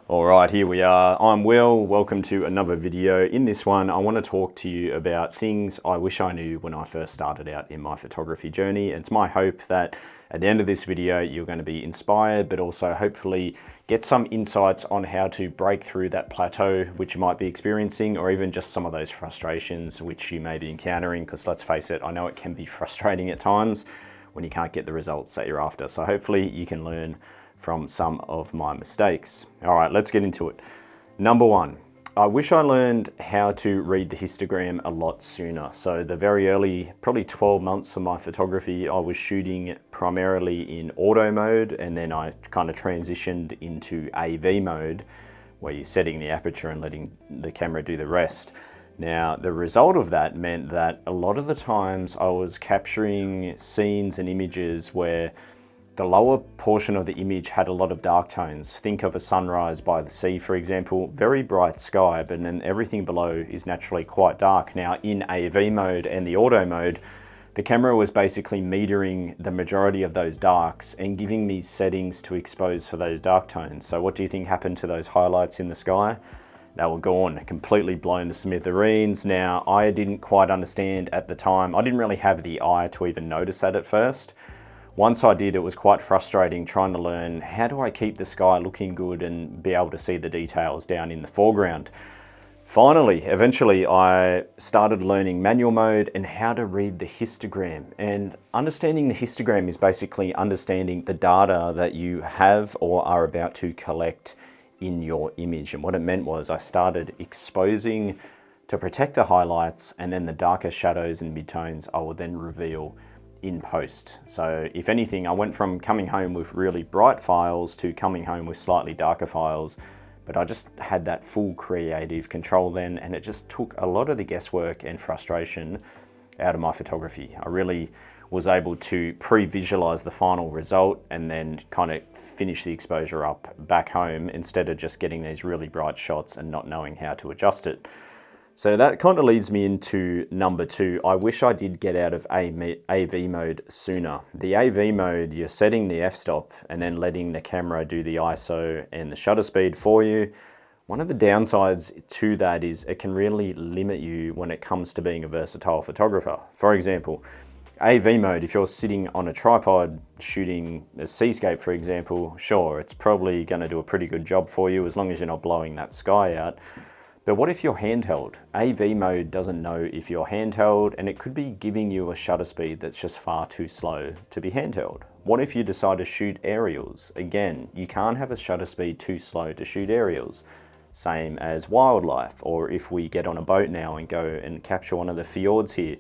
All right, here we are. I'm Will. Welcome to another video. In this one, I want to talk to you about things I wish I knew when I first started out in my photography journey. It's my hope that at the end of this video, you're going to be inspired, but also hopefully get some insights on how to break through that plateau which you might be experiencing, or even just some of those frustrations which you may be encountering, because let's face it, I know it can be frustrating at times when you can't get the results that you're after. So hopefully you can learn from some of my mistakes. All right, let's get into it. Number one, I wish I learned how to read the histogram a lot sooner. So the very early, probably 12 months of my photography, I was shooting primarily in auto mode, and then I kind of transitioned into AV mode, where you're setting the aperture and letting the camera do the rest. Now, the result of that meant that a lot of the times I was capturing scenes and images where the lower portion of the image had a lot of dark tones. Think of a sunrise by the sea, for example, very bright sky, but then everything below is naturally quite dark. Now, in AV mode and the auto mode, the camera was basically metering the majority of those darks and giving me settings to expose for those dark tones. So what do you think happened to those highlights in the sky? They were gone, completely blown to smithereens. Now, I didn't quite understand at the time. I didn't really have the eye to even notice that at first. Once I did, it was quite frustrating trying to learn, how do I keep the sky looking good and be able to see the details down in the foreground? Finally, eventually, I started learning manual mode and how to read the histogram. And understanding the histogram is basically understanding the data that you have or are about to collect in your image. And what it meant was I started exposing to protect the highlights, and then the darker shadows and midtones I will then reveal in post. So if anything, I went from coming home with really bright files to coming home with slightly darker files, but I just had that full creative control then, and it just took a lot of the guesswork and frustration out of my photography. I really was able to pre-visualize the final result and then kind of finish the exposure up back home, instead of just getting these really bright shots and not knowing how to adjust it. So that kind of leads me into number two. I wish I did get out of AV mode sooner. The AV mode, you're setting the f-stop and then letting the camera do the ISO and the shutter speed for you. One of the downsides to that is it can really limit you when it comes to being a versatile photographer. For example, AV mode, if you're sitting on a tripod shooting a seascape, for example, sure, it's probably going to do a pretty good job for you as long as you're not blowing that sky out. But what if you're handheld? AV mode doesn't know if you're handheld, and it could be giving you a shutter speed that's just far too slow to be handheld. What if you decide to shoot aerials? Again, you can't have a shutter speed too slow to shoot aerials. Same as wildlife, or if we get on a boat now and go and capture one of the fjords here.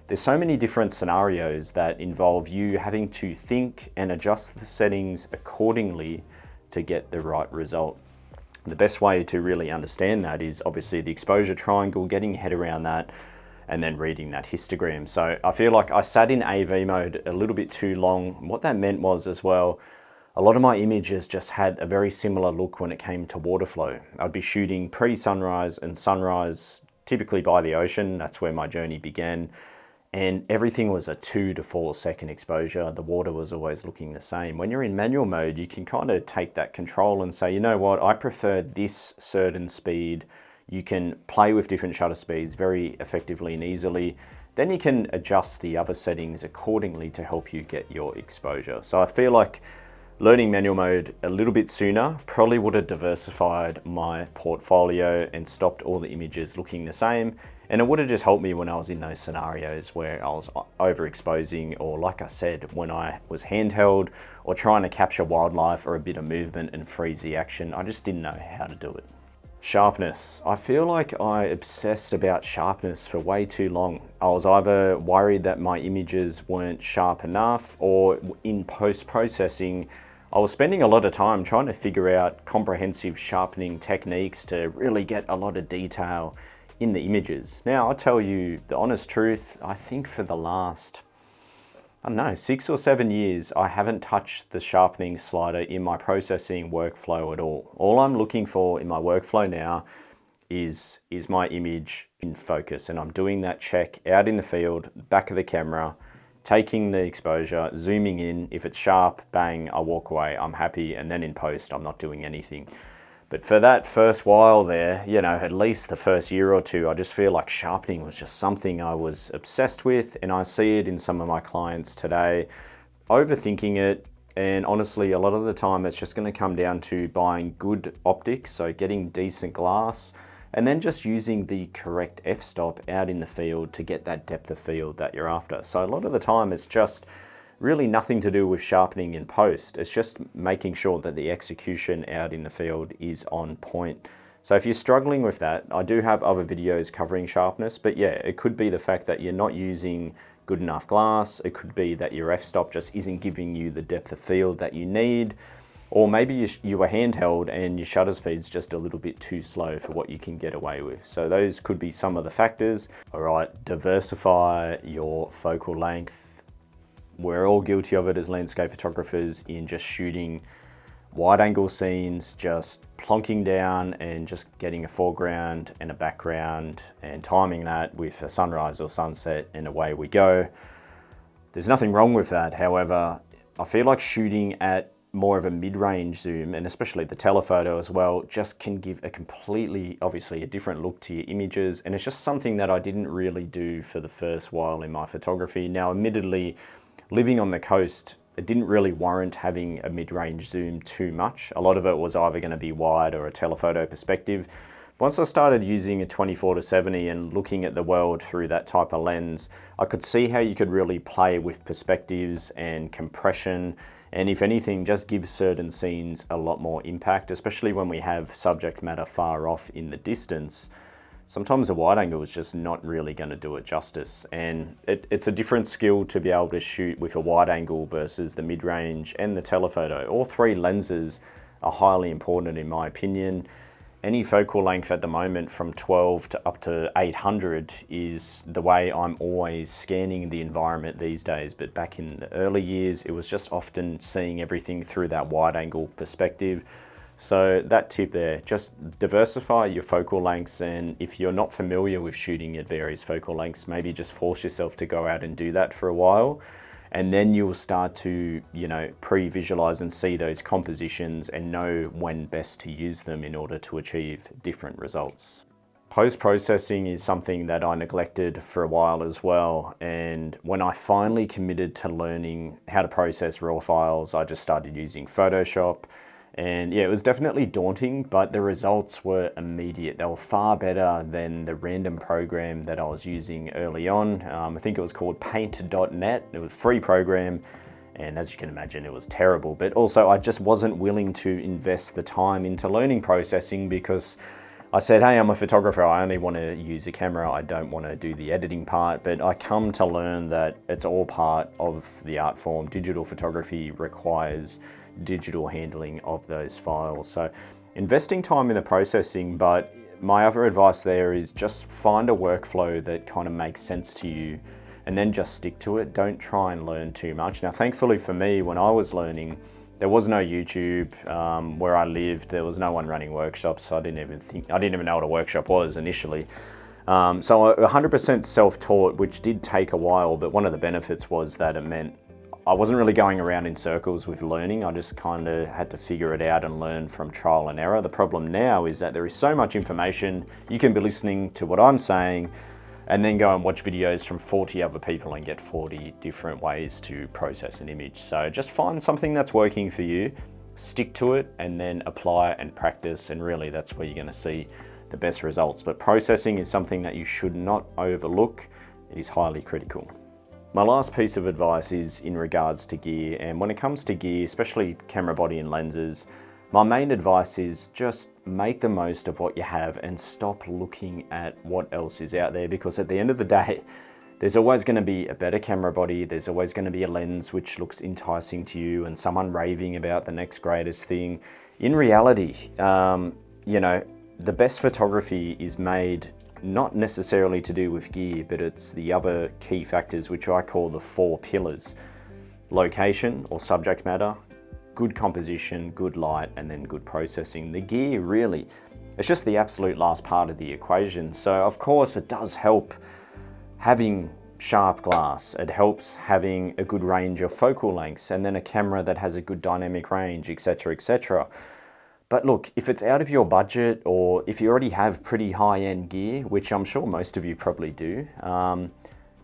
There's so many different scenarios that involve you having to think and adjust the settings accordingly to get the right result. The best way to really understand that is obviously the exposure triangle, getting your head around that, and then reading that histogram. So I feel like I sat in AV mode a little bit too long. What that meant was as well, a lot of my images just had a very similar look when it came to water flow. I'd be shooting pre-sunrise and sunrise, typically by the ocean. That's where my journey began. And everything was a 2 to 4 second exposure. The water was always looking the same. When you're in manual mode, you can kind of take that control and say, you know what, I prefer this certain speed. You can play with different shutter speeds very effectively and easily. Then you can adjust the other settings accordingly to help you get your exposure. So I feel like learning manual mode a little bit sooner probably would have diversified my portfolio and stopped all the images looking the same. And it would have just helped me when I was in those scenarios where I was overexposing, or like I said, when I was handheld or trying to capture wildlife or a bit of movement and freeze the action. I just didn't know how to do it. Sharpness. I feel like I obsessed about sharpness for way too long. I was either worried that my images weren't sharp enough, or in post-processing, I was spending a lot of time trying to figure out comprehensive sharpening techniques to really get a lot of detail in the images. Now, I'll tell you the honest truth, I think for the last, 6 or 7 years, I haven't touched the sharpening slider in my processing workflow at all. All I'm looking for in my workflow now is my image in focus, and I'm doing that check out in the field, back of the camera, taking the exposure, zooming in. If it's sharp, bang, I walk away, I'm happy, and then in post, I'm not doing anything. But for that first while there, you know, at least the first year or two, I just feel like sharpening was just something I was obsessed with, and I see it in some of my clients today, overthinking it. And honestly, a lot of the time it's just going to come down to buying good optics, so getting decent glass, and then just using the correct f-stop out in the field to get that depth of field that you're after. So a lot of the time it's just really nothing to do with sharpening in post. It's just making sure that the execution out in the field is on point. So if you're struggling with that, I do have other videos covering sharpness, but yeah, it could be the fact that you're not using good enough glass. It could be that your f-stop just isn't giving you the depth of field that you need. Or maybe you are handheld and your shutter speed's just a little bit too slow for what you can get away with. So those could be some of the factors. All right, diversify your focal length. We're all guilty of it as landscape photographers in just shooting wide angle scenes, just plonking down and just getting a foreground and a background and timing that with a sunrise or sunset, and away we go. There's nothing wrong with that. However, I feel like shooting at more of a mid-range zoom, and especially the telephoto as well, just can give a completely, obviously a different look to your images. And it's just something that I didn't really do for the first while in my photography. Now, admittedly, living on the coast, it didn't really warrant having a mid-range zoom too much. A lot of it was either going to be wide or a telephoto perspective. Once I started using a 24-70 and looking at the world through that type of lens, I could see how you could really play with perspectives and compression, and if anything, just give certain scenes a lot more impact, especially when we have subject matter far off in the distance. Sometimes a wide angle is just not really going to do it justice, and it's a different skill to be able to shoot with a wide angle versus the mid-range and the telephoto. All three lenses are highly important in my opinion. Any focal length at the moment from 12 to up to 800 is the way I'm always scanning the environment these days, but back in the early years it was just often seeing everything through that wide angle perspective. So that tip there, just diversify your focal lengths, and if you're not familiar with shooting at various focal lengths, maybe just force yourself to go out and do that for a while, and then you'll start to, you know, pre-visualize and see those compositions and know when best to use them in order to achieve different results. Post-processing is something that I neglected for a while as well, and when I finally committed to learning how to process raw files, I just started using Photoshop. And yeah, it was definitely daunting, but the results were immediate. They were far better than the random program that I was using early on. I think it was called paint.net. It was a free program, and as you can imagine, it was terrible. But also, I just wasn't willing to invest the time into learning processing because I said, hey, I'm a photographer. I only want to use a camera. I don't want to do the editing part. But I come to learn that it's all part of the art form. Digital photography requires digital handling of those files. So investing time in the processing, but my other advice there is just find a workflow that kind of makes sense to you and then just stick to it. Don't try and learn too much. Now, thankfully for me, when I was learning, there was no YouTube where I lived. There was no one running workshops. So I didn't even know what a workshop was initially. So 100% self-taught, which did take a while, but one of the benefits was that it meant I wasn't really going around in circles with learning. I just kind of had to figure it out and learn from trial and error. The problem now is that there is so much information. You can be listening to what I'm saying and then go and watch videos from 40 other people and get 40 different ways to process an image. So just find something that's working for you, stick to it, and then apply and practice, and really that's where you're going to see the best results. But processing is something that you should not overlook. It is highly critical. My last piece of advice is in regards to gear, and when it comes to gear, especially camera body and lenses, my main advice is just make the most of what you have and stop looking at what else is out there, because at the end of the day, there's always going to be a better camera body, there's always going to be a lens which looks enticing to you and someone raving about the next greatest thing. In reality, you know, the best photography is made not necessarily to do with gear, but it's the other key factors which I call the 4 pillars: location or subject matter, good composition, good light, and then good processing. The gear really, it's just the absolute last part of the equation. So of course it does help having sharp glass. It helps having a good range of focal lengths and then a camera that has a good dynamic range, etc., etc. But look, if it's out of your budget, or if you already have pretty high-end gear, which I'm sure most of you probably do,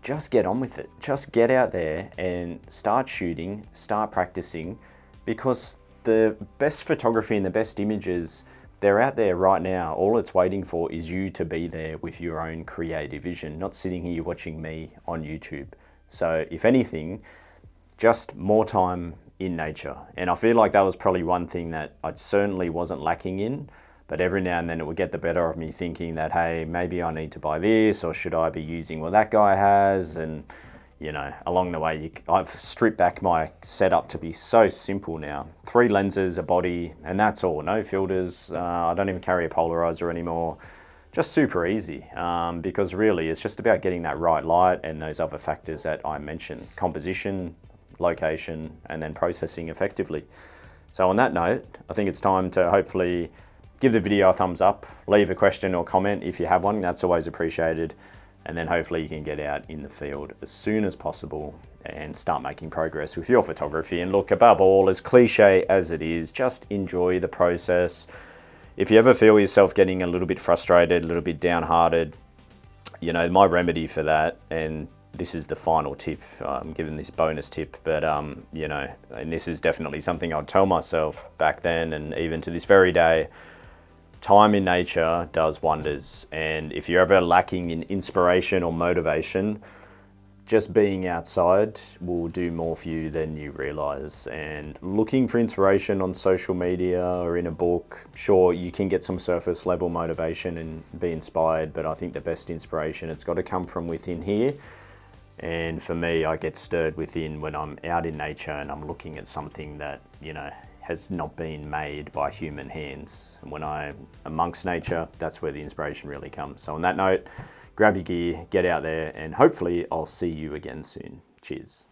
just get on with it. Just get out there and start shooting, start practicing, because the best photography and the best images, they're out there right now. All it's waiting for is you to be there with your own creative vision, not sitting here watching me on YouTube. So if anything, just more time in nature. And I feel like that was probably one thing that I certainly wasn't lacking in, but every now and then it would get the better of me thinking that, hey, maybe I need to buy this, or should I be using what that guy has? And you know, along the way, I've stripped back my setup to be so simple now. 3 lenses, a body, and that's all. No filters. I don't even carry a polarizer anymore. Just super easy, because really it's just about getting that right light and those other factors that I mentioned: composition, location, and then processing effectively. So on that note, I think it's time to hopefully give the video a thumbs up, leave a question or comment if you have one. That's always appreciated. And then hopefully you can get out in the field as soon as possible and start making progress with your photography. And look, above all, as cliche as it is, just enjoy the process. If you ever feel yourself getting a little bit frustrated, a little bit downhearted, you know, my remedy for that, and this is the final tip, I'm giving this bonus tip, but you know, and this is definitely something I'd tell myself back then and even to this very day: time in nature does wonders. And if you're ever lacking in inspiration or motivation, just being outside will do more for you than you realize. And looking for inspiration on social media or in a book, sure, you can get some surface level motivation and be inspired, but I think the best inspiration, it's got to come from within here. And for me, I get stirred within when I'm out in nature and I'm looking at something that, you know, has not been made by human hands. And when I'm amongst nature, that's where the inspiration really comes. So on that note, grab your gear, get out there, and hopefully I'll see you again soon. Cheers.